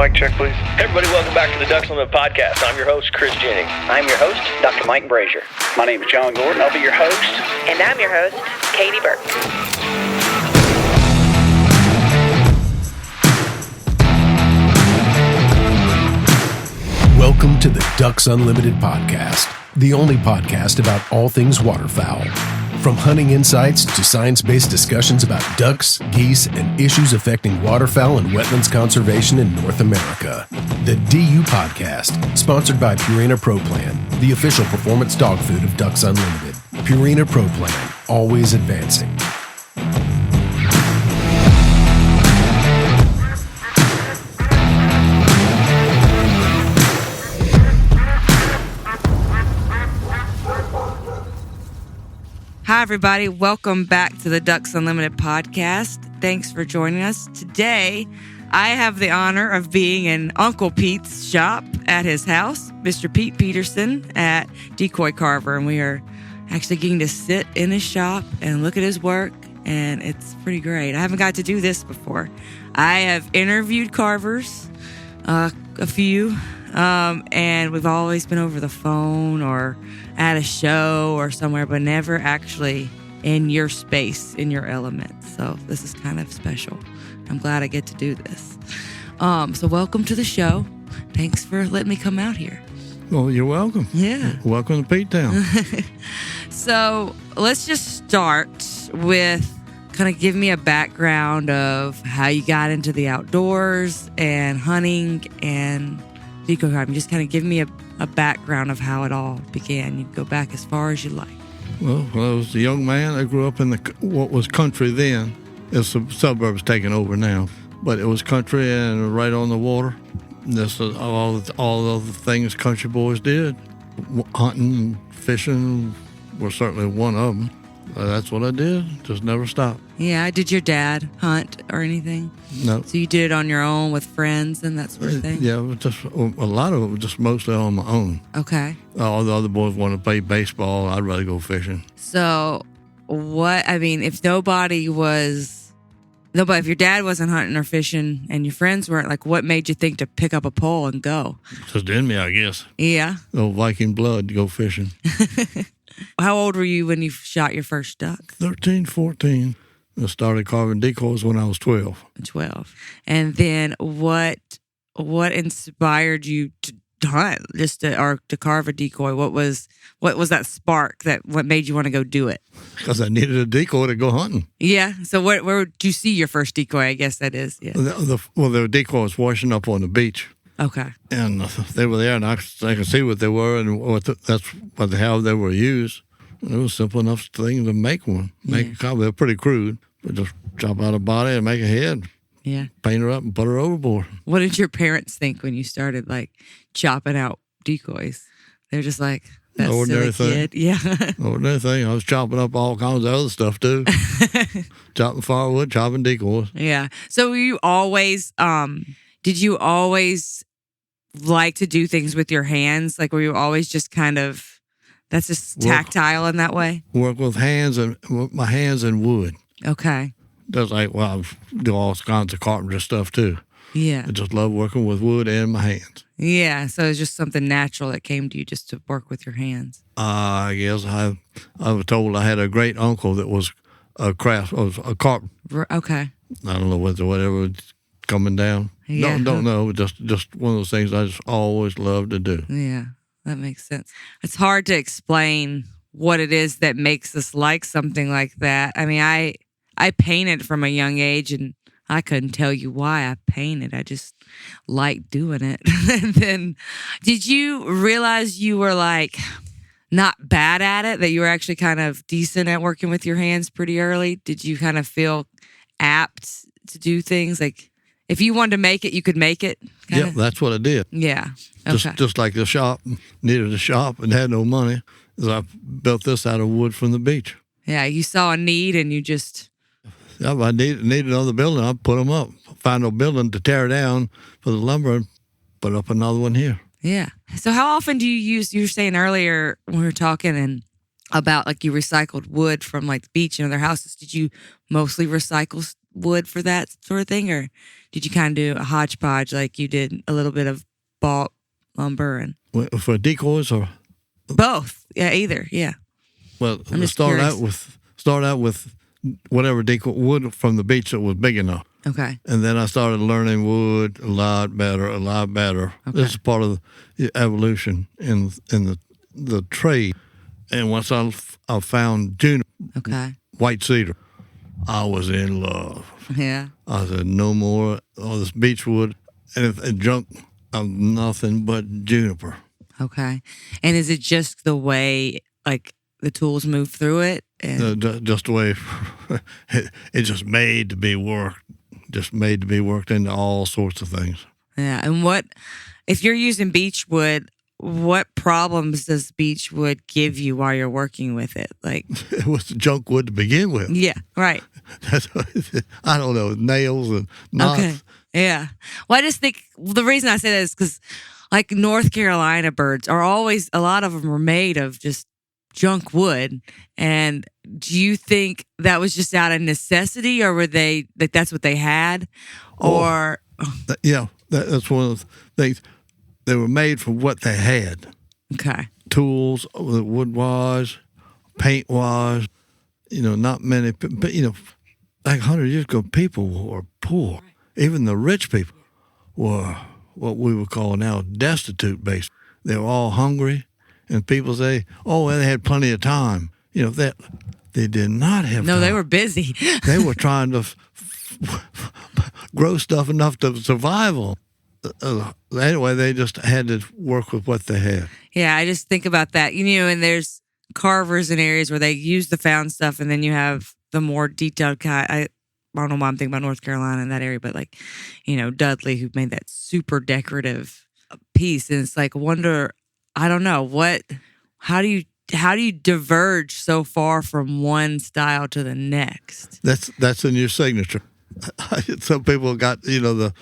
mic check, please. Hey everybody, welcome back to the Ducks Unlimited podcast. I'm your host, Chris Jennings. I'm your host, Dr. Mike Brazier. My name is John Gordon. I'll be your host. And I'm your host, Katie Burke. Welcome to the Ducks Unlimited podcast, the only podcast about all things waterfowl. From hunting insights to science-based discussions about ducks, geese, and issues affecting waterfowl and wetlands conservation in North America. The DU Podcast, sponsored by Purina Pro Plan, the official performance dog food of Ducks Unlimited. Purina Pro Plan, always advancing. Hi, everybody. Welcome back to the Ducks Unlimited podcast. Thanks for joining us. Today, I have the honor of being in Uncle Pete's shop at his house, Mr. Pete Peterson at Decoy Carver, and we are actually getting to sit in his shop and look at his work, and it's pretty great. I haven't got to do this before. I have interviewed carvers, a few, and we've always been over the phone or at a show or somewhere, but never actually in your space, in your element. So this is kind of special. I'm glad I get to do this. So welcome to the show. Thanks for letting me come out here. Well, you're welcome. Yeah. Welcome to Pete Town. So let's just start with kind of give me a background of how you got into the outdoors and hunting and decoy carving. Just kind of give me a background of how it all began. You can go back as far as you like. Well, when I was a young man, I grew up in what was country then. It's the suburbs taking over now, but it was country and right on the water. This is all of the things country boys did. Hunting and fishing were certainly one of them. That's what I did. Just never stopped. Yeah. Did your dad hunt or anything? No. So you did it on your own with friends and that sort of thing? Yeah, it was just a lot of it was just mostly on my own. Okay. All the other boys wanted to play baseball. I'd rather go fishing. So if if your dad wasn't hunting or fishing and your friends weren't, like, what made you think to pick up a pole and go? Just in me, I guess. Yeah. No Viking blood to go fishing. How old were you when you shot your first duck? 13, 14. I started carving decoys when I was 12. 12. And then what inspired you to hunt, to carve a decoy? What was that spark what made you want to go do it? Because I needed a decoy to go hunting. Yeah. So where did you see your first decoy? I guess that is. Yeah. The decoys washing up on the beach. Okay. And they were there, and I could see what they were and how they were used. And it was a simple enough thing to make one. Make a copy. They're pretty crude, but just chop out a body and make a head. Yeah. Paint her up and put her overboard. What did your parents think when you started, like, chopping out decoys? They're just like, that ordinary silly thing. kid. Yeah. Ordinary thing. I was chopping up all kinds of other stuff, too. Chopping firewood, chopping decoys. Yeah. So were you always, did you always like to do things with your hands? Like, were you always just kind of, that's just tactile in that way? Work with my hands and wood. Okay. Just like, I do all kinds of carpentry stuff too. Yeah. I just love working with wood and my hands. Yeah. So it's just something natural that came to you just to work with your hands. I guess I was told I had a great uncle that was a carpenter. Okay. I don't know whatever was coming down. Yeah. Don't know. Just one of those things I just always loved to do. Yeah. That makes sense. It's hard to explain what it is that makes us like something like that. I mean, I painted from a young age, and I couldn't tell you why I painted. I just liked doing it. And then, did you realize you were, like, not bad at it, that you were actually kind of decent at working with your hands pretty early? Did you kind of feel apt to do things? Like, if you wanted to make it, you could make it? Yeah, that's what I did. Yeah. Okay. Just like the shop, needed a shop and had no money, so I built this out of wood from the beach. Yeah, you saw a need and you just... Yeah, if I needed another building, I'd put them up. Find a building to tear down for the lumber and put up another one here. Yeah. So how often do you use, you were saying earlier when we were talking and about, like, you recycled wood from, like, the beach and other houses. Did you mostly recycle wood for that sort of thing, or did you kind of do a hodgepodge like you did a little bit of bulk lumber and For decoys or both? Yeah, either. Yeah. well, I'm just start curious. out with whatever decoy wood from the beach that was big enough. Okay. And then I started learning wood a lot better. Okay. This is part of the evolution in the trade. And once I found juniper, Okay. white cedar, I was in love. Yeah. I said, no more all this beechwood and junk of nothing but juniper. Okay. And is it just the way like the tools move through it? And Just the way it's just made to be worked. Just made to be worked into all sorts of things. yeah. And what if you're using beechwood? What problems does beechwood give you while you're working with it? Like, It was junk wood to begin with. yeah, right. I don't know, nails and knots. Okay. Yeah. Well, I just think the reason I say that is because, like, North Carolina birds are always, a lot of them are made of just junk wood. And do you think that was just out of necessity, or were they, like, that's what they had? Or, That's one of the things. They were made for what they had. okay. Tools, wood-wise, paint-wise. Not many, but, like 100 years ago, people were poor. Even the rich people were what we would call now destitute based. They were all hungry, and people say, oh, well, they had plenty of time. That they did not have No, time. they were busy. They were trying to grow stuff enough to survive on. Anyway, they just had to work with what they had. Yeah, I just think about that. And there's carvers in areas where they use the found stuff, and then you have the more detailed kind. I don't know why I'm thinking about North Carolina in that area, but like, Dudley, who made that super decorative piece, and it's like, wonder, I don't know how do you diverge so far from one style to the next? That's in your signature. Some people got the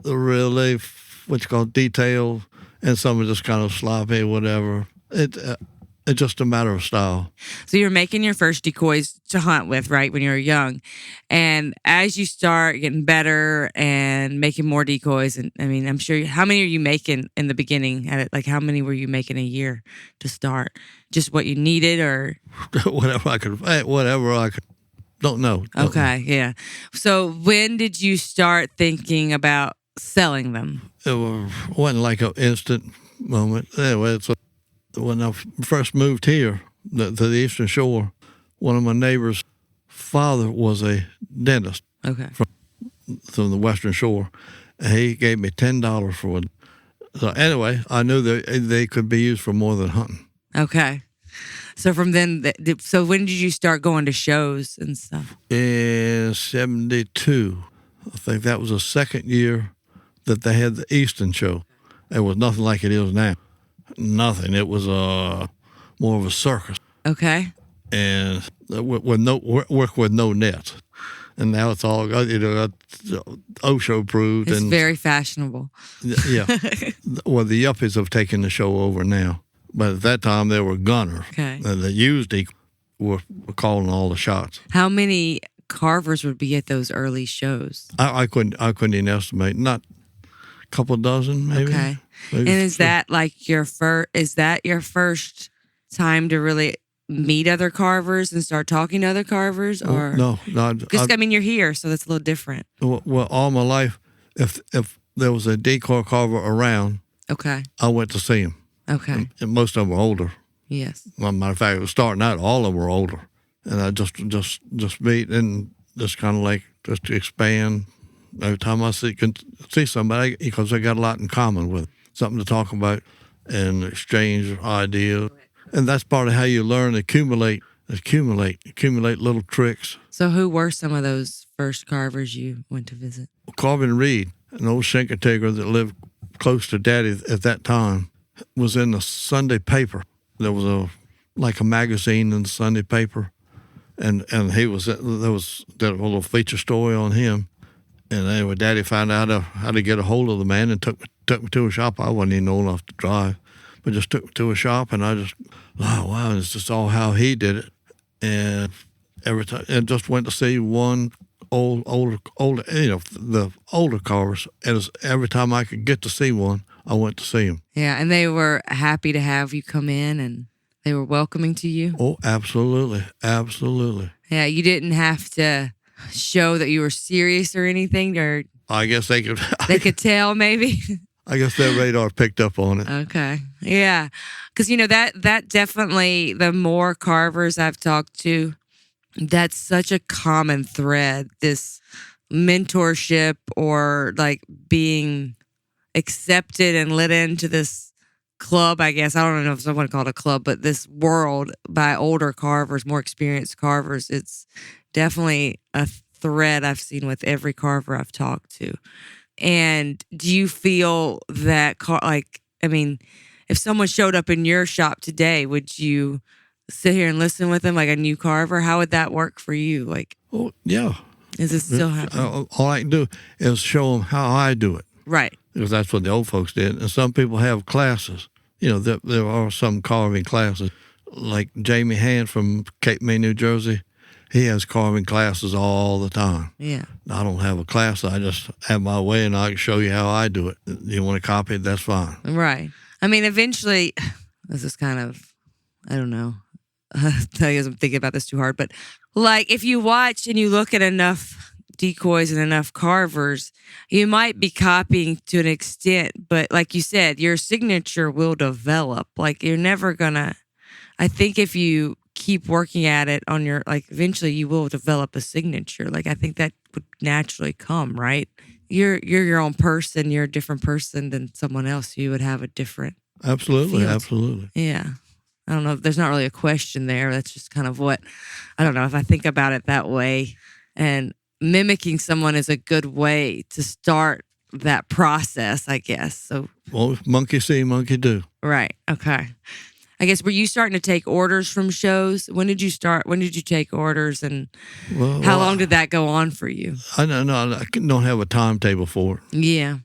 really what you call detail, and some are just kind of sloppy, whatever. It's just a matter of style. So you're making your first decoys to hunt with, right, when you were young. And as you start getting better and making more decoys, and I mean, I'm sure, how many are you making in the beginning? Like, how many were you making a year to start? Just what you needed, or? Whatever I could. Don't know. Okay, yeah. So when did you start thinking about selling them? It wasn't like an instant moment. Anyway, when I first moved here to the Eastern Shore, one of my neighbor's father was a dentist Okay. from the Western Shore. And he gave me $10 for one. So anyway, I knew that they could be used for more than hunting. Okay. So from then, so when did you start going to shows and stuff? In 72, I think that was the second year that they had the Eastern Show. It was nothing like it is now. Nothing. It was more of a circus. Okay. And with no nets. And now it's all OSHA approved. It's and very fashionable. Yeah. Well, the yuppies have taken the show over now. But at that time, they were gunners. Okay. And the used were calling all the shots. How many carvers would be at those early shows? I couldn't even estimate. Not a couple dozen, maybe. Okay. Maybe And is that like your first time to really meet other carvers and start talking to other carvers, or No. Because I mean, you're here, so that's a little different. Well, all my life, if there was a decoy carver around, Okay. I went to see him. Okay. And most of them were older. Yes. Well, matter of fact, it was starting out, all of them were older. And I just meet and just kind of like just to expand. Every time I can see somebody, because they got a lot in common with them, something to talk about and exchange ideas. And that's part of how you learn, accumulate little tricks. So who were some of those first carvers you went to visit? Corbin Reed, an old shinketigger that lived close to Daddy at that time, was in the Sunday paper. There was a magazine in the Sunday paper, and he was did a little feature story on him. And anyway, Daddy found out how to get a hold of the man and took me to a shop. I wasn't even old enough to drive, but just took me to a shop, and I just, wow, it's just all how he did it. And every time, and just went to see one older, the older carvers. And every time I could get to see one, I went to see them. Yeah, and they were happy to have you come in, and they were welcoming to you? Oh, absolutely. Absolutely. Yeah, you didn't have to show that you were serious or anything, or I guess they could. they could tell maybe? I guess their radar picked up on it. Okay. Yeah. Because, that definitely, the more carvers I've talked to, that's such a common thread, this mentorship or like being accepted and let into this club, I guess. I don't know if someone called it a club, but this world by older carvers, more experienced carvers. It's definitely a thread I've seen with every carver I've talked to. And do you feel that, if someone showed up in your shop today, would you sit here and listen with them like a new carver? How would that work for you? Like, oh, yeah. Is this still happening? All I can do is show them how I do it. Right. Because that's what the old folks did. And some people have classes. There are some carving classes. Like Jamie Hand from Cape May, New Jersey, he has carving classes all the time. Yeah. I don't have a class. I just have my way, and I can show you how I do it. You want to copy it, that's fine. Right. I mean, eventually, this is kind of, I don't know. I tell you, I'm thinking about this too hard, but like if you watch and you look at enough decoys and enough carvers, you might be copying to an extent, but like you said, your signature will develop. Like you're never gonna, I think if you keep working at it on your, like eventually you will develop a signature. Like I think that would naturally come, right? You're your own person. You're a different person than someone else. You would have a different Absolutely, field. absolutely. Yeah. I don't know. There's not really a question there. That's just kind of what, I don't know if I think about it that way. And mimicking someone is a good way to start that process, I guess. So, well, monkey see, monkey do. Right. Okay. I guess, were you starting to take orders from shows? When did you start? When did you take orders, and how long did that go on for you? I don't have a timetable for it. Yeah.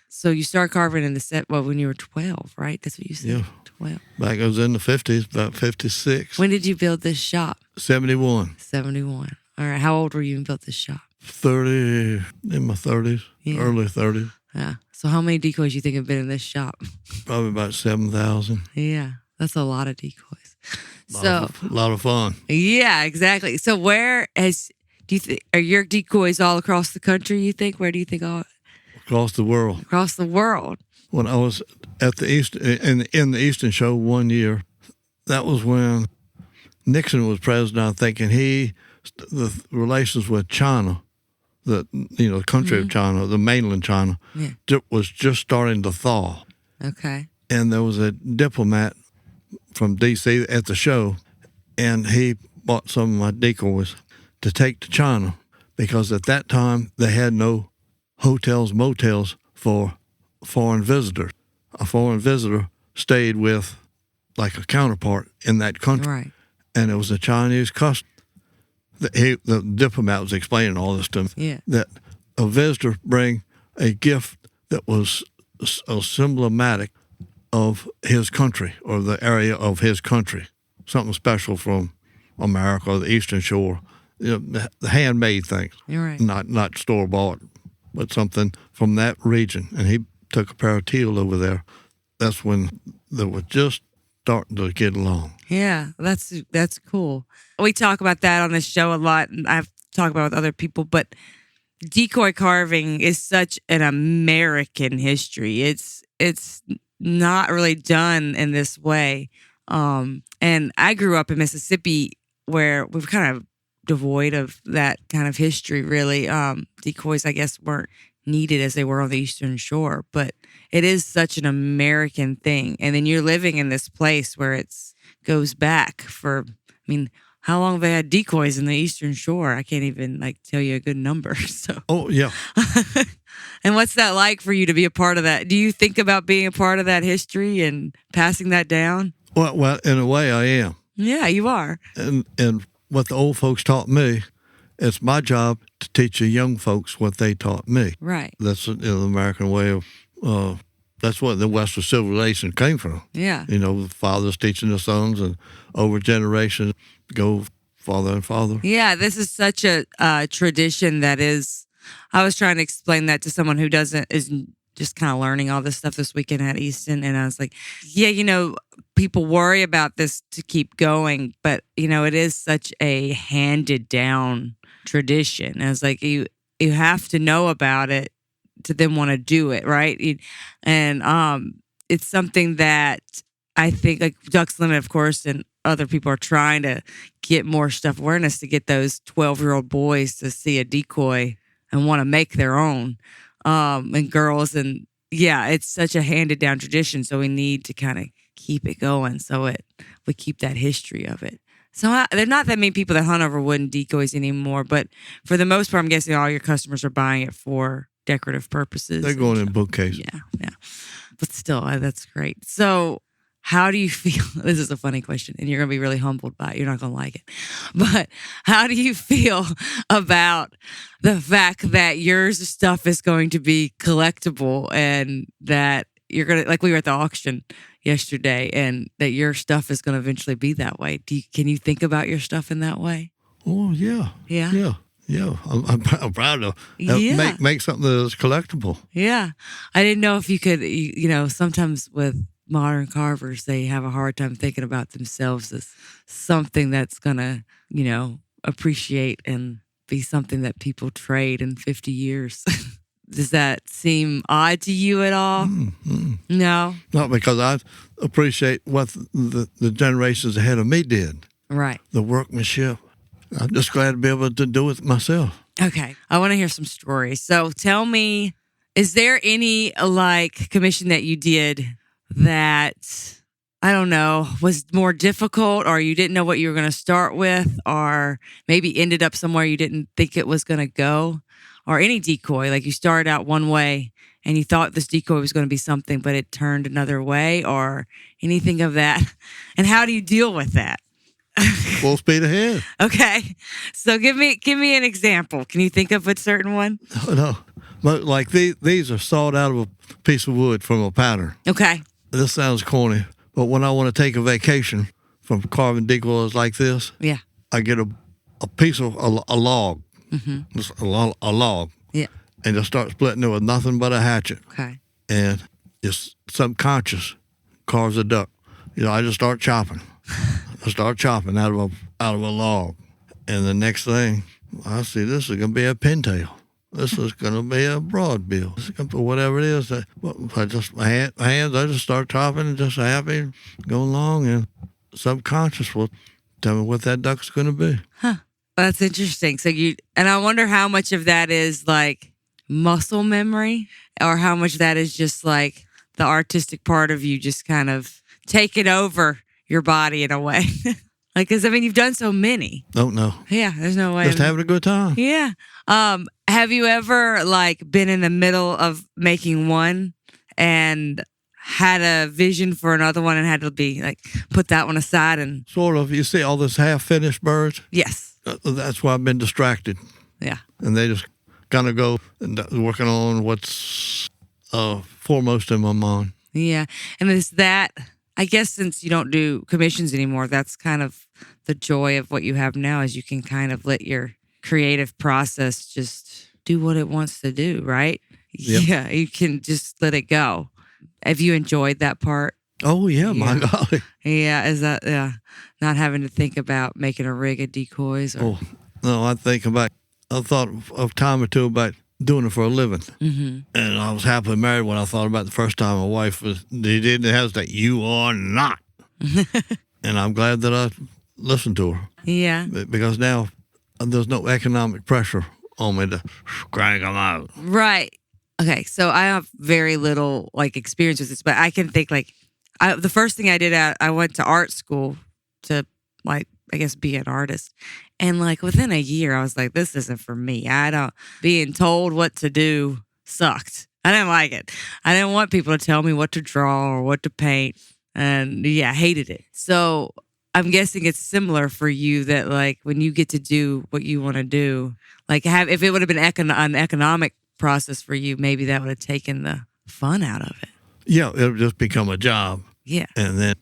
So you start carving in the set, when you were 12, right? That's what you said? Yeah. 12. Back, I was in the 50s, about 56. When did you build this shop? 71. 71. All right. How old were you when you built this shop? 30, in my 30s, Yeah. early 30s. Yeah. So how many decoys you think have been in this shop? Probably about 7,000. Yeah. That's a lot of decoys. A lot of fun. Yeah, exactly. So are your decoys all across the country, you think? Where do you think all? Across the world. Across the world. When I was at the in the Eastern Show one year, that was when Nixon was president. I'm thinking the relations with China, the country of China, the mainland China, was just starting to thaw. Okay. And there was a diplomat from D.C. at the show, and he bought some of my decoys to take to China because at that time they had no hotels, motels for foreign visitors. A foreign visitor stayed with like a counterpart in that country. Right. And it was a Chinese custom. The diplomat was explaining all this to me. Yeah. That a visitor bring a gift that was emblematic of his country or the area of his country, something special from America or the Eastern Shore, the handmade things, You're right. not store bought, but something from that region. And he took a pair of teal over there. That's when they were just starting to get along. Yeah, that's cool. We talk about that on this show a lot, and I've talked about it with other people, but decoy carving is such an American history. It's not really done in this way. And I grew up in Mississippi where we're kind of devoid of that kind of history, really. Decoys, I guess, weren't needed as they were on the Eastern Shore, but it is such an American thing. And then you're living in this place where it goes back for, how long have they had decoys in the Eastern Shore? I can't even tell you a good number. So. Oh, yeah. And what's that like for you to be a part of that? Do you think about being a part of that history and passing that down? Well, in a way I am. Yeah, you are. And what the old folks taught me, it's my job to teach the young folks what they taught me. Right. That's the American way of, that's what the Western civilization came from. Yeah. The fathers teaching the sons, and over generations go father and father. Yeah, this is such a tradition that is. I was trying to explain that to someone who is just kind of learning all this stuff this weekend at Easton, and I was like, yeah, people worry about this to keep going, but it is such a handed down tradition. And I was like, you have to know about it to then want to do it, right? And it's something that I think, like Ducks Limited, of course, and other people are trying to get more stuff awareness to get those 12-year-old boys to see a decoy and want to make their own, and girls. And yeah, it's such a handed down tradition. So we need to kind of keep it going so we keep that history of it. So there are not that many people that hunt over wooden decoys anymore, but for the most part, I'm guessing all your customers are buying it for decorative purposes. They're going in bookcases. Yeah. But still, that's great. So how do you feel? This is a funny question, and you're going to be really humbled by it. You're not going to like it. But how do you feel about the fact that your stuff is going to be collectible and that you're going to, like we were at the auction yesterday, and that your stuff is going to eventually be that way? Can you think about your stuff in that way? Oh, yeah. Yeah? Yeah. I'm proud to make something that's collectible. Yeah. I didn't know if you could, sometimes with modern carvers, they have a hard time thinking about themselves as something that's going to, appreciate and be something that people trade in 50 years. Does that seem odd to you at all? No? Not because I appreciate what the generations ahead of me did. Right. The workmanship. I'm just glad to be able to do it myself. Okay. I want to hear some stories. So tell me, is there any commission that you did that, I don't know, was more difficult, or you didn't know what you were going to start with, or maybe ended up somewhere you didn't think it was going to go? Or any decoy, like you started out one way and you thought this decoy was going to be something, but it turned another way, or anything of that? And how do you deal with that? Full speed ahead. Okay. So give me an example. Can you think of a certain one? No. But like these are sawed out of a piece of wood from a pattern. Okay. This sounds corny, but when I want to take a vacation from carving decoys like this, yeah, I get a piece of a log, just a log, yeah, and just start splitting it with nothing but a hatchet. Okay. And it's subconscious carves a duck. I just start chopping. I start chopping out of a log, and the next thing I see, this is gonna be a pintail. This is gonna be a broadbill. This is gonna be whatever it is. My hands, I just start chopping and just happy, go along, and subconscious will tell me what that duck's gonna be. Huh. That's interesting. So and I wonder how much of that is like muscle memory, or how much that is just like the artistic part of you just kind of taking over your body in a way. Because you've done so many. Don't know. Yeah, there's no way. Just having a good time. Yeah. Have you ever been in the middle of making one and had a vision for another one and had to be put that one aside and sort of? You see all this half-finished birds? Yes. That's why I've been distracted. Yeah. And they just kind of go and working on what's foremost in my mind. Yeah. And is that, I guess, since you don't do commissions anymore, that's kind of the joy of what you have now, is you can kind of let your creative process just do what it wants to do, right? Yep. Yeah, you can just let it go. Have you enjoyed that part? Oh, yeah, my golly. Yeah, is that, not having to think about making a rig of decoys? Or... Oh, no, I thought of time or two about doing it for a living. Mm-hmm. And I was happily married when I thought about the first time. My wife didn't hesitate. You are not. And I'm glad that I listened to her. Yeah. Because now there's no economic pressure on me to crank them out. Right. Okay, so I have very little experience with this, but I can think the first thing I did, I went to art school to I guess be an artist, and within a year I was like, this isn't for me. Being told what to do sucked. I didn't like it. I didn't want people to tell me what to draw or what to paint, and I hated it. So I'm guessing it's similar for you, that when you get to do what you want to do, if it would have been an economic process for you, maybe that would have taken the fun out of it. Yeah, it'll just become a job. Yeah. And then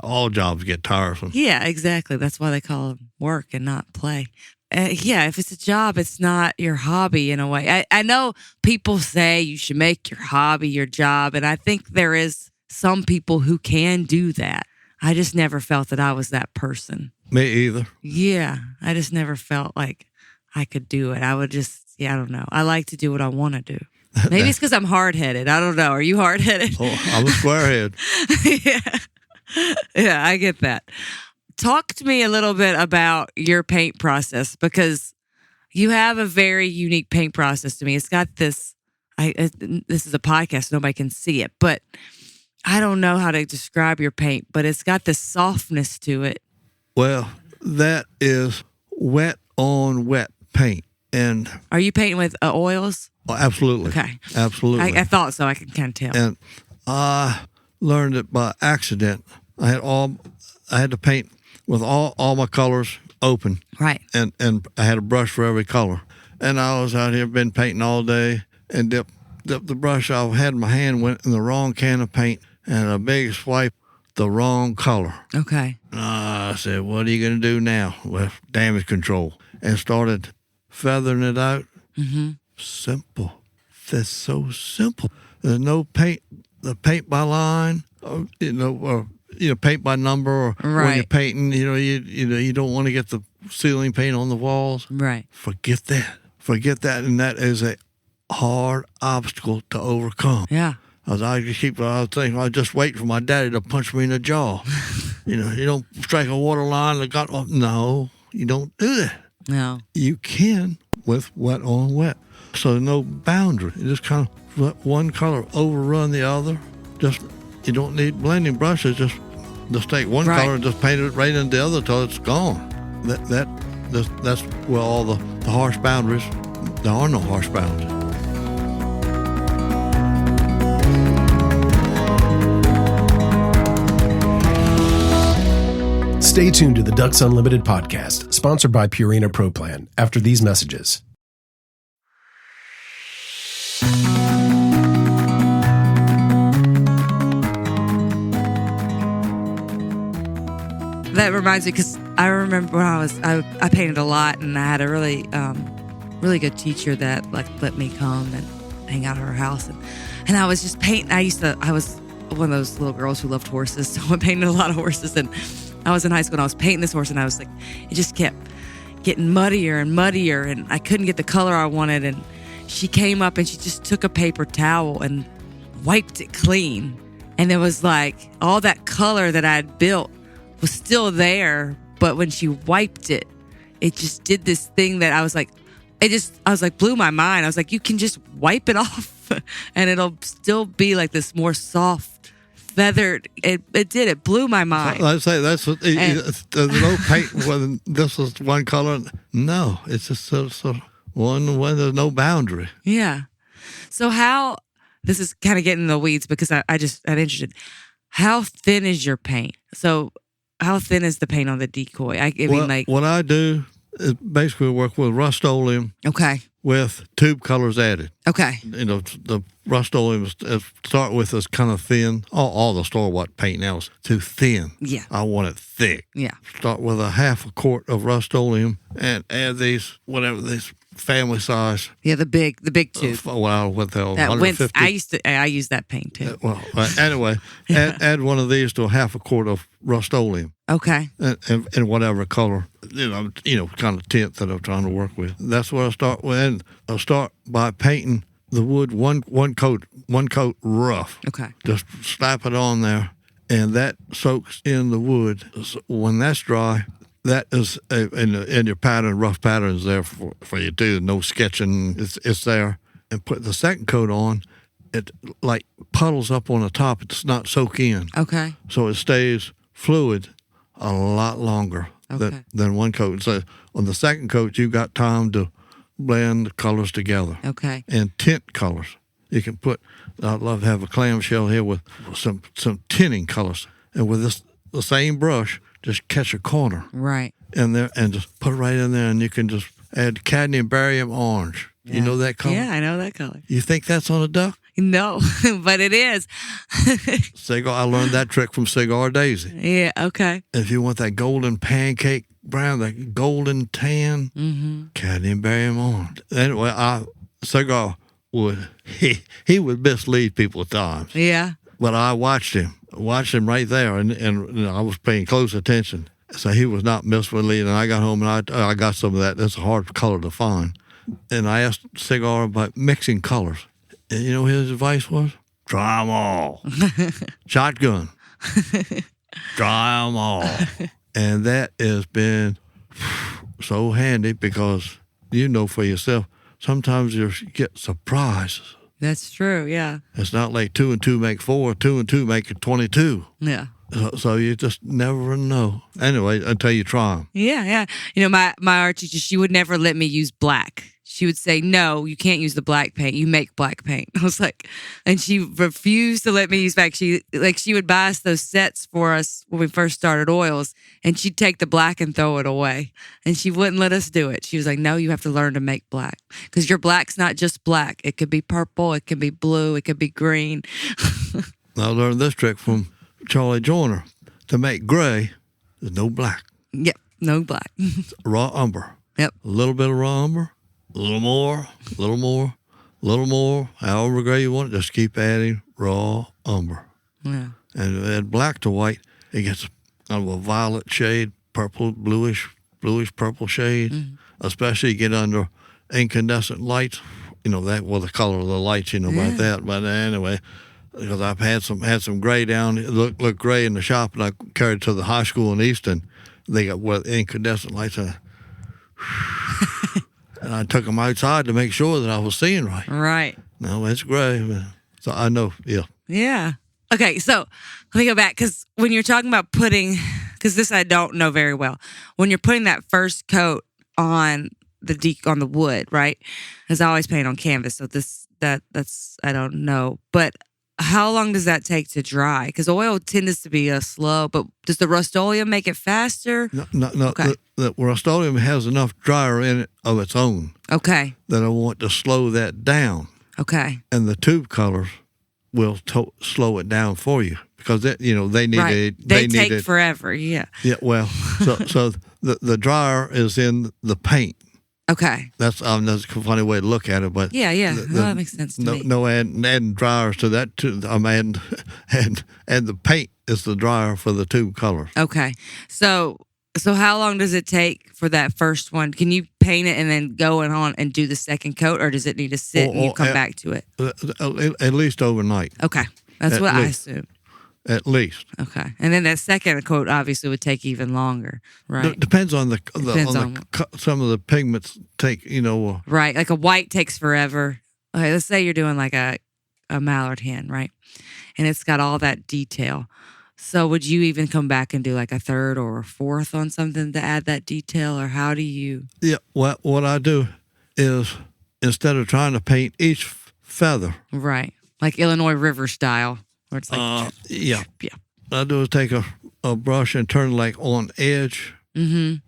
all jobs get tiresome. Yeah, exactly. That's why they call them work and not play. Yeah, if it's a job, it's not your hobby in a way. I know people say you should make your hobby your job, and I think there is some people who can do that. I just never felt that I was that person. Me either. Yeah, I just never felt like I could do it. I would just, I don't know. I like to do what I want to do. Maybe it's because I'm hard-headed. I don't know. Are you hard-headed? Oh, I'm a squarehead. Yeah, I get that. Talk to me a little bit about your paint process, because you have a very unique paint process to me. It's got this, this is a podcast, so nobody can see it, but I don't know how to describe your paint, but it's got this softness to it. Well, that is wet on wet paint. And are you painting with oils? Oh, absolutely. Okay. Absolutely. I thought so. I can kind of tell. And I learned it by accident. I had to paint with all my colors open. Right. And I had a brush for every color. And I was out here, been painting all day, and dipped the brush I had in my hand, went in the wrong can of paint, and a big swipe, the wrong color. Okay. I said, what are you going to do now? Well, damage control. And started feathering it out. Mm-hmm. Simple. That's so simple. There's no paint, the paint by line, or paint by number, or right. When you're painting, you don't want to get the ceiling paint on the walls. Right. Forget that, and that is a hard obstacle to overcome. Yeah. I was thinking, I just wait for my daddy to punch me in the jaw. You don't strike a water line. No, you don't do that. No. You can with wet on wet. So no boundary. You just kind of let one color overrun the other. You don't need blending brushes. Just take one right. color and just paint it right into the other till it's gone. That's where all the harsh boundaries. There are no harsh boundaries. Stay tuned to the Ducks Unlimited podcast, sponsored by Purina Pro Plan, after these messages. That reminds me, because I remember when I painted a lot, and I had a really, really good teacher that let me come and hang out at her house, and I was just painting. I was one of those little girls who loved horses, so I painted a lot of horses, and I was in high school and I was painting this horse, and I was like, it just kept getting muddier and muddier, and I couldn't get the color I wanted. And she came up and she just took a paper towel and wiped it clean. And it was like all that color that I had built was still there, but when she wiped it, it just did this thing that I was like, blew my mind. I was like, you can just wipe it off and it'll still be like this more soft, feathered. It blew my mind. I'd say there's no paint when this is one color. No, it's just sort of one when there's no boundary. Yeah. So this is kind of getting in the weeds, because I'm interested. How thin is your paint? So how thin is the paint on the Decoy? What I do is basically work with Rust-Oleum. Okay. With tube colors added. Okay. The Rust-Oleum start with is kind of thin. All the store-bought paint now is too thin. Yeah. I want it thick. Yeah. Start with a half a quart of Rust-Oleum and add these family size. Yeah, the big tube. What the hell? That 150. I use that paint too. Anyway, add one of these to a half a quart of Rust-Oleum. Okay. And whatever color, kind of tint that I'm trying to work with. That's what I start with. And I'll start by painting the wood one coat rough. Okay. Just slap it on there, and that soaks in the wood. When that's dry, that is in your pattern, rough patterns there for you too. No sketching, it's there. And put the second coat on, it like puddles up on the top. It's not soak in. Okay. So it stays fluid a lot longer than one coat. So on the second coat, you got time to blend the colors together. Okay. And tint colors. You can I'd love to have a clamshell here with some tinting colors. And with the same brush, just catch a corner. Right. In there and just put it right in there, and you can just add cadmium barium orange. Yeah. You know that color? Yeah, I know that color. You think that's on a duck? No, but it is. Cigar, I learned that trick from Cigar Daisy. Yeah, okay. If you want that golden pancake brown, that golden tan, cadmium barium on. Anyway, Cigar he would mislead people at times. Yeah. But I watched him right there, and I was paying close attention. So he was not misleading. And I got home and I got some of that. That's a hard color to find. And I asked Cigar about mixing colors. And you know what his advice was? Try them all. Shotgun. Try them all. And that has been so handy because you know for yourself, sometimes you get surprises. That's true, yeah. It's not like 2 and 2 make 4, 2 and 2 make 22. Yeah. So you just never know. Anyway, until you try them. Yeah. You know, my art teacher, she would never let me use black. She would say, no, you can't use the black paint. You make black paint. I was like, and she refused to let me use black. She would buy us those sets for us when we first started oils, and she'd take the black and throw it away. And she wouldn't let us do it. She was like, no, you have to learn to make black. Because your black's not just black. It could be purple. It can be blue. It could be green. I learned this trick from Charlie Joyner. To make gray, there's no black. Yep, no black. Raw umber. Yep. A little bit of raw umber. A little more, however gray you want it, just keep adding raw umber. Yeah. And add black to white, it gets kind of a violet shade, bluish purple shade, especially get under incandescent lights. You know, that, well, the color of the lights, you know about that. But anyway, because I've had some gray down, it looked gray in the shop, and I carried it to the high school in Easton. They got incandescent lights on. And I took them outside to make sure that I was seeing right. Right. No, it's gray. So I know, yeah. Yeah. Okay, so let me go back, because when you're talking about putting, because this I don't know very well, when you're putting that first coat on the wood, right? As I always paint on canvas, so that's I don't know, but how long does that take to dry? Because oil tends to be slow, but does the Rust-Oleum make it faster? No. Okay. The Rust-Oleum has enough dryer in it of its own. Okay. That I want to slow that down. Okay. And the tube colors will slow it down for you because they need right. They take forever. Yeah. Yeah. Well, so the dryer is in the paint. Okay. That's a funny way to look at it, but yeah. That makes sense to me. No adding dryers to that too. I'm adding and the paint is the dryer for the tube colors. Okay. So how long does it take for that first one? Can you paint it and then go on and do the second coat, or does it need to sit and you come back to it? At least overnight. Okay. That's what I assume. At least. Okay. And then that second coat obviously would take even longer, right? Depends on some of the pigments take, Right. Like a white takes forever. Okay, let's say you're doing like a mallard hen, right? And it's got all that detail. So would you even come back and do like a third or a fourth on something to add that detail, or how do you? Yeah, what I do is instead of trying to paint each feather. Right. Like Illinois River style, where it's like. Yeah. What I do is take a brush and turn like on edge and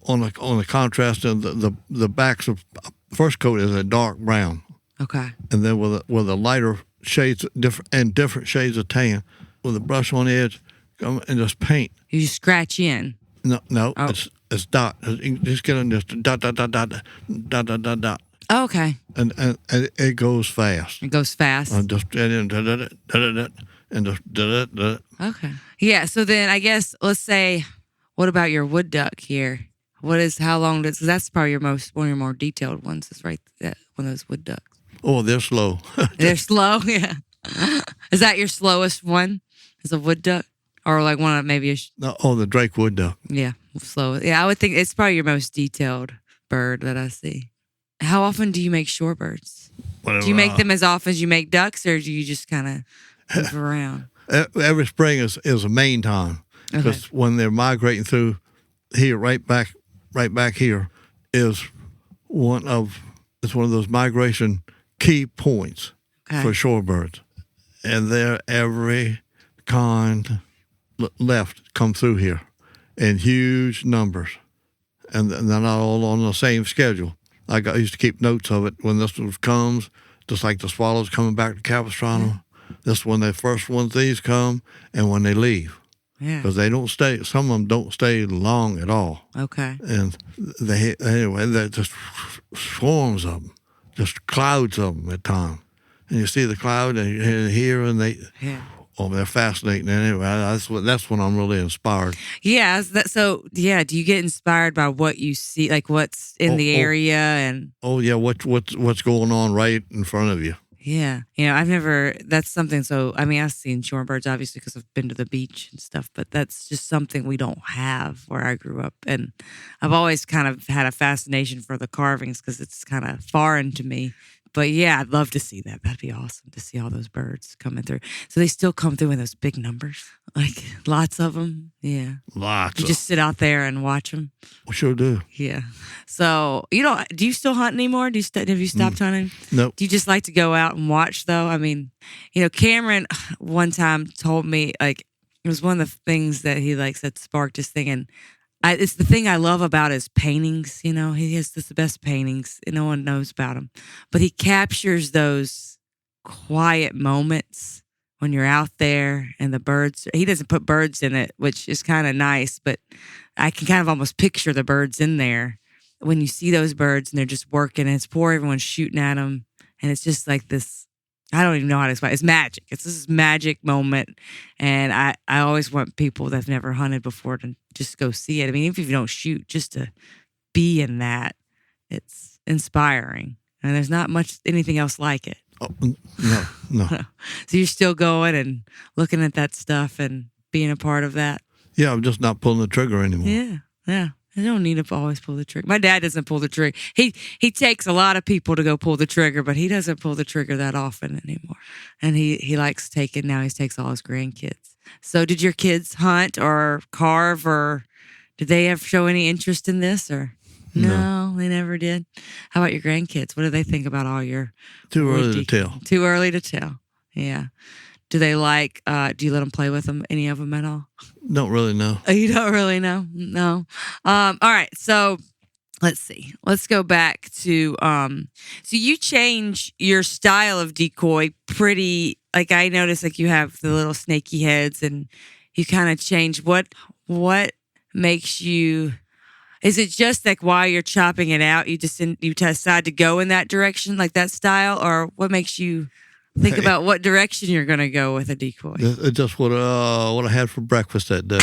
on the contrast, and the backs of first coat is a dark brown. Okay. And then with a lighter shades, different shades of tan, with a brush on the edge, come and just paint. You scratch in. No, it's dot. You just get on just dot. Oh, okay. And it goes fast. It goes fast. And just and just Okay. Yeah. So then I guess let's say, what about your wood duck here? How long does? That's probably one of your more detailed ones. Is right. One of those wood ducks. Oh, they're slow. They're slow. Yeah. Is that your slowest one? Is a wood duck, or like one of maybe the Drake wood duck. Yeah, slow. Yeah, I would think it's probably your most detailed bird that I see. How often do you make shorebirds? Do you make them as often as you make ducks, or do you just kind of move around? Every spring is a main time, because when they're migrating through here, right back here is one of those migration key points for shorebirds, and they're every kind left come through here in huge numbers, and they're not all on the same schedule. I used to keep notes of it when this one comes. just like the swallows coming back to Capistrano. This is when the first ones these come and when they leave. Yeah. Because they don't stay, some of them don't stay long at all. Okay. And they're just swarms of them, just clouds of them at times. And you see the cloud and you hear and they're fascinating. Anyway, that's when I'm really inspired. Yeah. Do you get inspired by what you see, like what's in the area and? Oh yeah, what's going on right in front of you? Yeah. That's something. So, I've seen shorebirds obviously because I've been to the beach and stuff, but that's just something we don't have where I grew up. And I've always kind of had a fascination for the carvings because it's kind of foreign to me. But yeah, I'd love to see that. That'd be awesome to see all those birds coming through. So they still come through in those big numbers, like lots of them. Yeah. Lots. You just sit out there and watch them. We sure do. Yeah. So, do you still hunt anymore? Have you stopped hunting? Nope. Do you just like to go out and watch though? Cameron one time told me, like, it was one of the things that he said sparked his thing. And it's the thing I love about his paintings. He has the best paintings. No one knows about him, but he captures those quiet moments when you're out there and the birds. He doesn't put birds in it, which is kind of nice, but I can kind of almost picture the birds in there when you see those birds and they're just working and it's poor. Everyone's shooting at them. And it's just like this, I don't even know how to explain it. It's magic. It's this magic moment. And I always want people that have never hunted before to just go see it. Even if you don't shoot, just to be in that, it's inspiring. And there's not much anything else like it. Oh, no. So you're still going and looking at that stuff and being a part of that? Yeah, I'm just not pulling the trigger anymore. Yeah. I don't need to always pull the trigger. My dad doesn't pull the trigger. He takes a lot of people to go pull the trigger, but he doesn't pull the trigger that often anymore. And he likes taking, now he takes all his grandkids. So did your kids hunt or carve, or did they ever show any interest in this, or? No, they never did. How about your grandkids? What do they think about all your... Too early to tell. Too early to tell. Yeah. Do they do you let them play with them, any of them at all? Don't really know. Oh, you don't really know? No. All right. So let's see. Let's go back to, so you change your style of decoy pretty, like I noticed, like you have the little snaky heads and you kind of change. What makes you, is it just like while you're chopping it out, you decide to go in that direction, like that style, or what makes you think about what direction you're going to go with a decoy? It's just what I had for breakfast that day.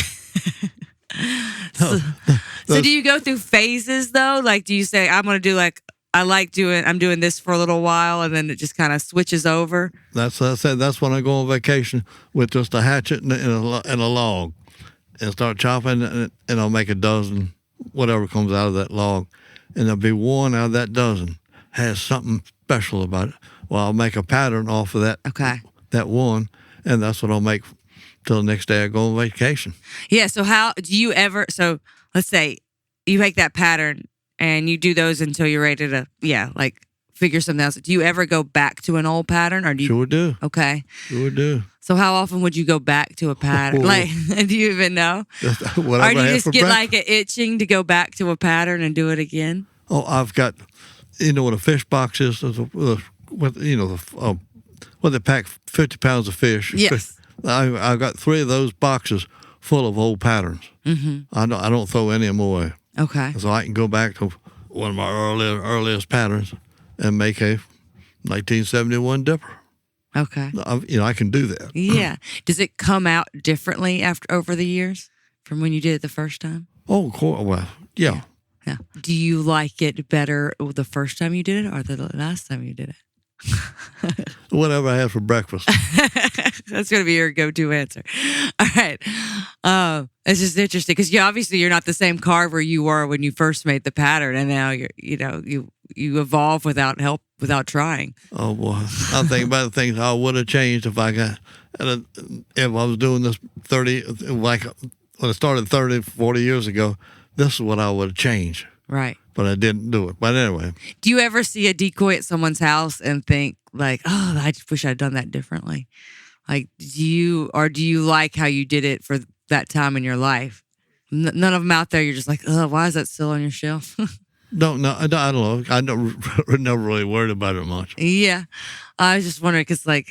So do you go through phases though? Like, do you say, I'm doing this for a little while, and then it just kind of switches over? That's what I said. That's when I go on vacation with just a hatchet and a log and start chopping, and I'll make a dozen, whatever comes out of that log. And there'll be one out of that dozen has something special about it. Well, I'll make a pattern off of that. Okay. That one, and that's what I'll make till the next day I go on vacation. Yeah. So how do you ever? So let's say you make that pattern and you do those until you're ready to, figure something else. Do you ever go back to an old pattern, or do you? Sure do. Okay. Sure do. So how often would you go back to a pattern? Do you even know? Or do you just get like an itching to go back to a pattern and do it again? Oh, I've got, what a fish box is. What they pack 50 pounds of fish. Yes. I've got 3 of those boxes full of old patterns. Mm-hmm. I don't throw any of them away. Okay. So I can go back to one of my earliest patterns and make a 1971 dipper. Okay. I can do that. Yeah. Does it come out differently over the years from when you did it the first time? Oh, of course. Well, yeah. Yeah. Do you like it better the first time you did it or the last time you did it? Whatever I had for breakfast. That's going to be your go-to answer. All right. It's just interesting because you're not the same carver you were when you first made the pattern, and now you evolve without help, without trying. Oh boy, I'm thinking about the things I would have changed if I was doing this 30, like when I started 30, 40 years ago. This is what I would have changed. Right. But I didn't do it. But anyway. Do you ever see a decoy at someone's house and think like, oh, I just wish I'd done that differently? Like, do you like how you did it for that time in your life? None of them out there, you're just like, oh, why is that still on your shelf? Don't know. I don't know. I never really worried about it much. Yeah. I was just wondering because, like,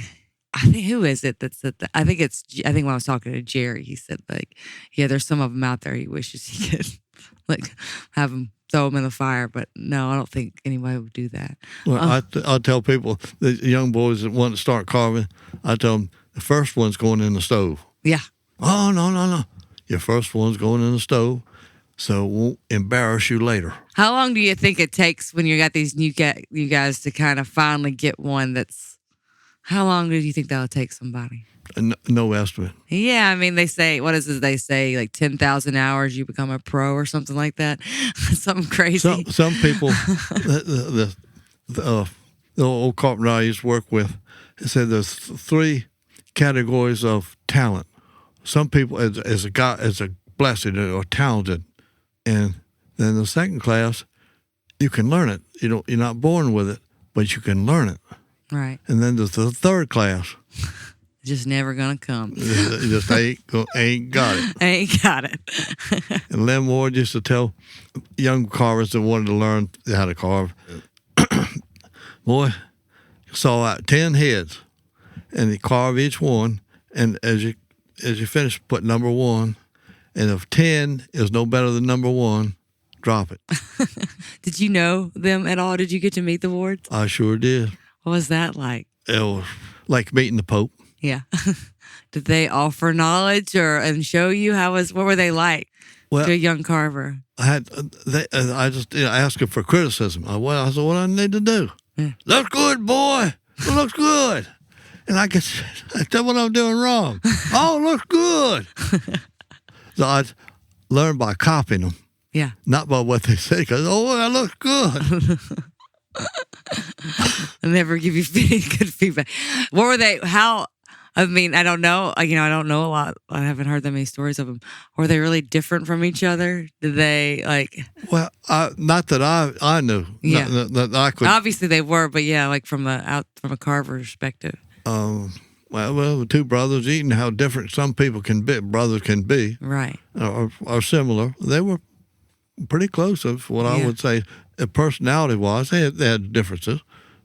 I think who is it that's at I think when I was talking to Jerry, he said, like, yeah, there's some of them out there he wishes he could, like, have them throw them in the fire. But no, I don't think anybody would do that. Well, I tell people, the young boys that want to start carving, I tell them, the first one's going in the stove. Yeah. Oh, no. Your first one's going in the stove, so it won't embarrass you later. How long do you think it takes when you got these new guys to kind of finally get one that's, how long do you think that'll take somebody? No estimate. Yeah, I mean, they say, what is it? They say like 10,000 hours, you become a pro or something like that. Something crazy. Some people, the old carpenter I used to work with, said there's 3 categories of talent. Some people, as a blessed or talented, and then the second class, you can learn it. You're not born with it, but you can learn it. Right. And then there's the third class. Just never gonna come. Just ain't got it. Ain't got it. And Lem Ward used to tell young carvers that wanted to learn how to carve, boy, saw out 10 heads, and you carve each one, and as you finish, put number 1, and if 10 is no better than number 1, drop it. Did you know them at all? Did you get to meet the Wards? I sure did. What was that like? It was like meeting the Pope. Yeah. Did they offer knowledge and show you what were they like to a young carver? I just asked them for criticism. I said, what do I need to do? Yeah. Looks good, boy. It looks good. And I tell what I'm doing wrong. Oh, it looks good. So I learned by copying them. Yeah. Not by what they say, because, that looks good. I never give you good feedback. What were they? I mean, I don't know. I don't know a lot. I haven't heard that many stories of them. Were they really different from each other? Did they like? Well, not that I knew. Yeah. That I could. Obviously, they were, but yeah, like from a carver perspective. Well, 2 brothers eating how different some people brothers can be. Right. Are similar. They were pretty close of what I would say personality-wise. They had differences,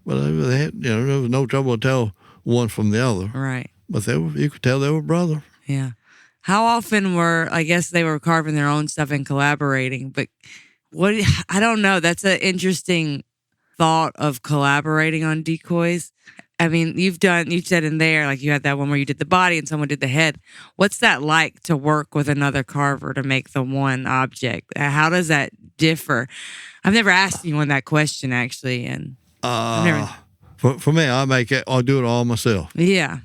but they had, there was no trouble to tell one from the other. Right. But you could tell they were brothers. Yeah. How often I guess they were carving their own stuff and collaborating, but I don't know. That's an interesting thought of collaborating on decoys. I mean, you said in there, like you had that one where you did the body and someone did the head. What's that like to work with another carver to make the one object? How does that differ? I've never asked anyone that question actually, and for me, I'll do it all myself. Yeah,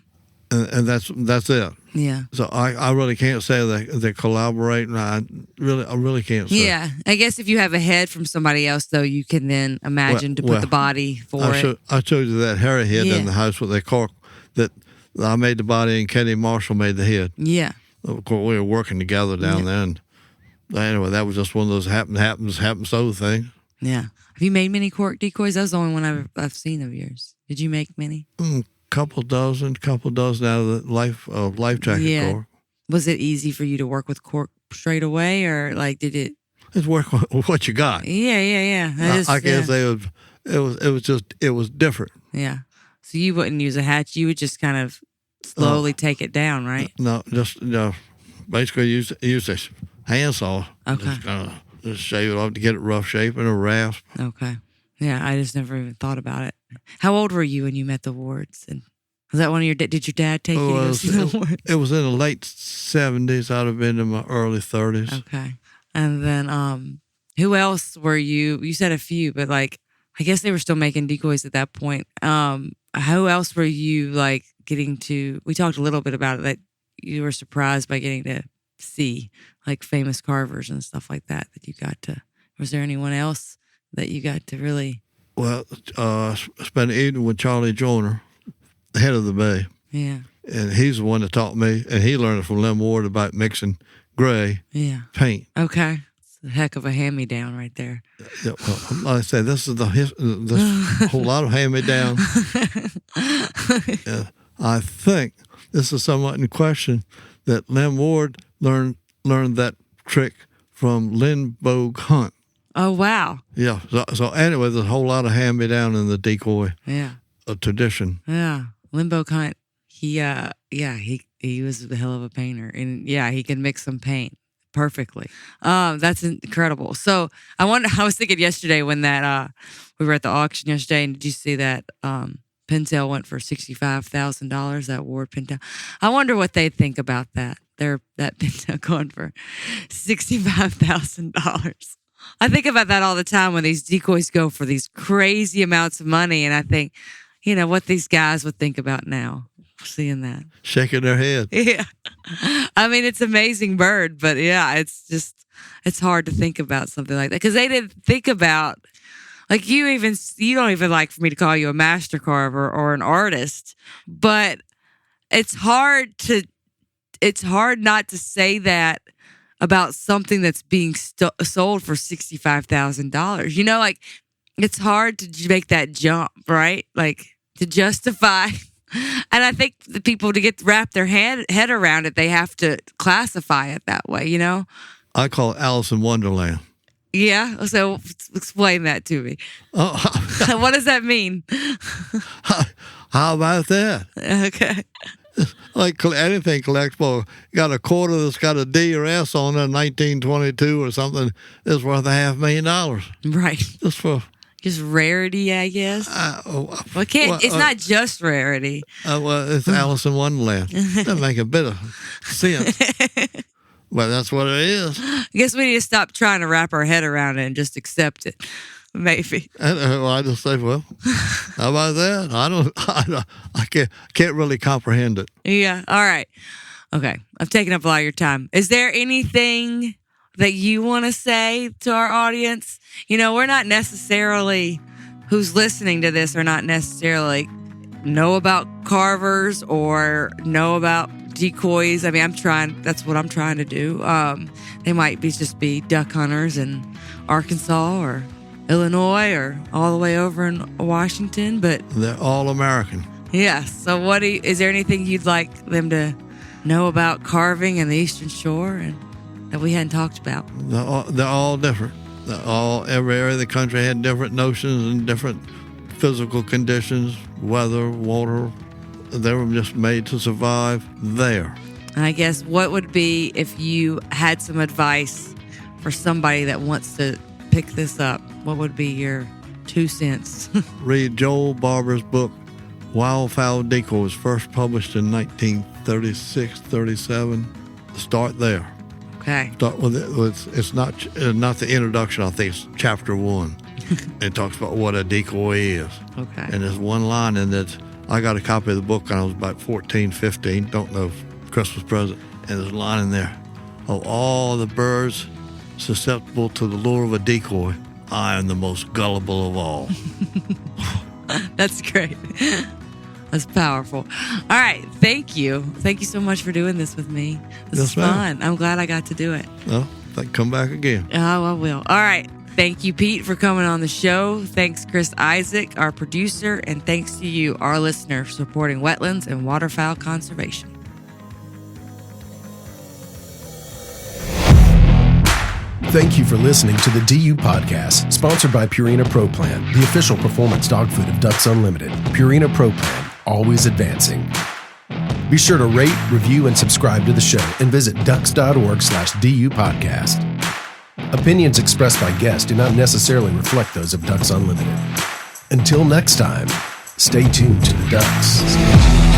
and that's it. Yeah. So I really can't say they collaborate. I really can't say. Yeah, I guess if you have a head from somebody else, though, you can then imagine to put the body for it. I showed you that hairy head in the house with that I made the body and Kenny Marshall made the head. Yeah. Of course, we were working together down there, and anyway, that was just one of those happen so things. Yeah. Have you made many cork decoys? That was the only one I've seen of yours. Did you make many? Couple dozen out of the life jacket cork. Was it easy for you to work with cork straight away, or like did it? It's work with what you got. Yeah. I can't say it was different. Yeah. So you wouldn't use a hatch. You would just kind of slowly take it down, right? No, just basically use a handsaw. Okay. Just shave it off to get it rough shape and a rasp. Okay. Yeah, I just never even thought about it. How old were you when you met the Wards? And was that one of did your dad take you to go see the Wards? It was in the late 70s. I'd have been in my early 30s. Okay. And then who else were you? You said a few, but like, I guess they were still making decoys at that point. Who else were you like getting to? We talked a little bit about it, that you were surprised by getting to see like famous carvers and stuff like that you got to. Was there anyone else that you got to really? Well, spent an evening with Charlie Joyner, the head of the Bay. Yeah. And he's the one that taught me, and he learned it from Lem Ward about mixing gray paint. Okay. It's a heck of a hand-me-down right there. Yeah, well, like I said, this is this whole lot of hand-me-down. I think this is somewhat in question that Lem Ward learned that trick from Lynn Bogue Hunt. Oh, wow. Yeah. So anyway, there's a whole lot of hand-me-down in the decoy tradition. Yeah. Limbo Cunt, he was a hell of a painter. And yeah, he can mix some paint perfectly. That's incredible. So I was thinking yesterday when that we were at the auction yesterday, and did you see that pintail went for $65,000, that Ward pintail? I wonder what they think about that. That pintail going for $65,000. I think about that all the time when these decoys go for these crazy amounts of money, and I think, what these guys would think about now, seeing that. Shaking their head. Yeah. I mean, it's an amazing bird, but yeah, it's hard to think about something like that because they didn't think about, like you don't even like for me to call you a master carver or an artist, but it's hard not to say that about something that's being sold for $65,000. Like it's hard to make that jump, right? Like to justify. And I think the people to wrap their head around it, they have to classify it that way, I call it Alice in Wonderland. Yeah? So explain that to me. Oh, what does that mean? How about that? Okay. Like anything collectible, you got a quarter that's got a D or S on it, 1922 or something, that's worth $500,000. Right. Just rarity, I guess. It's not just rarity. It's Alice in Wonderland. Doesn't make a bit of sense. But that's what it is. I guess we need to stop trying to wrap our head around it and just accept it. Maybe. I just say, well, how about that? I can't really comprehend it. Yeah. All right. Okay. I've taken up a lot of your time. Is there anything that you want to say to our audience? We're not necessarily, who's listening to this are not necessarily know about carvers or know about decoys. I mean, that's what I'm trying to do. They might just be duck hunters in Arkansas or Illinois or all the way over in Washington, but they're all American. Yeah. So is there anything you'd like them to know about carving in the Eastern Shore and that we hadn't talked about? They're all different. Every area of the country had different notions and different physical conditions, weather, water. They were just made to survive there. I guess what would be if you had some advice for somebody that wants to pick this up? What would be your 2 cents? Read Joel Barber's book, Wildfowl Decoys, first published in 1936, 37. Start there. Okay. Start with it. It's not the introduction. I think it's chapter 1. It talks about what a decoy is. Okay. And there's one line in that. I got a copy of the book when I was about 14, 15. Don't know, Christmas present. And there's a line in there. Of all the birds susceptible to the lure of a decoy, I am the most gullible of all. That's great. That's powerful. All right. Thank you. Thank you so much for doing this with me. This is fun. I'm glad I got to do it. Well, come back again. Oh, I will. All right. Thank you, Pete, for coming on the show. Thanks, Chris Isaac, our producer. And thanks to you, our listener, for supporting wetlands and waterfowl conservation. Thank you for listening to the DU Podcast, sponsored by Purina Pro Plan, the official performance dog food of Ducks Unlimited. Purina Pro Plan, always advancing. Be sure to rate, review, and subscribe to the show, and visit ducks.org/DU Podcast. Opinions expressed by guests do not necessarily reflect those of Ducks Unlimited. Until next time, stay tuned to the Ducks.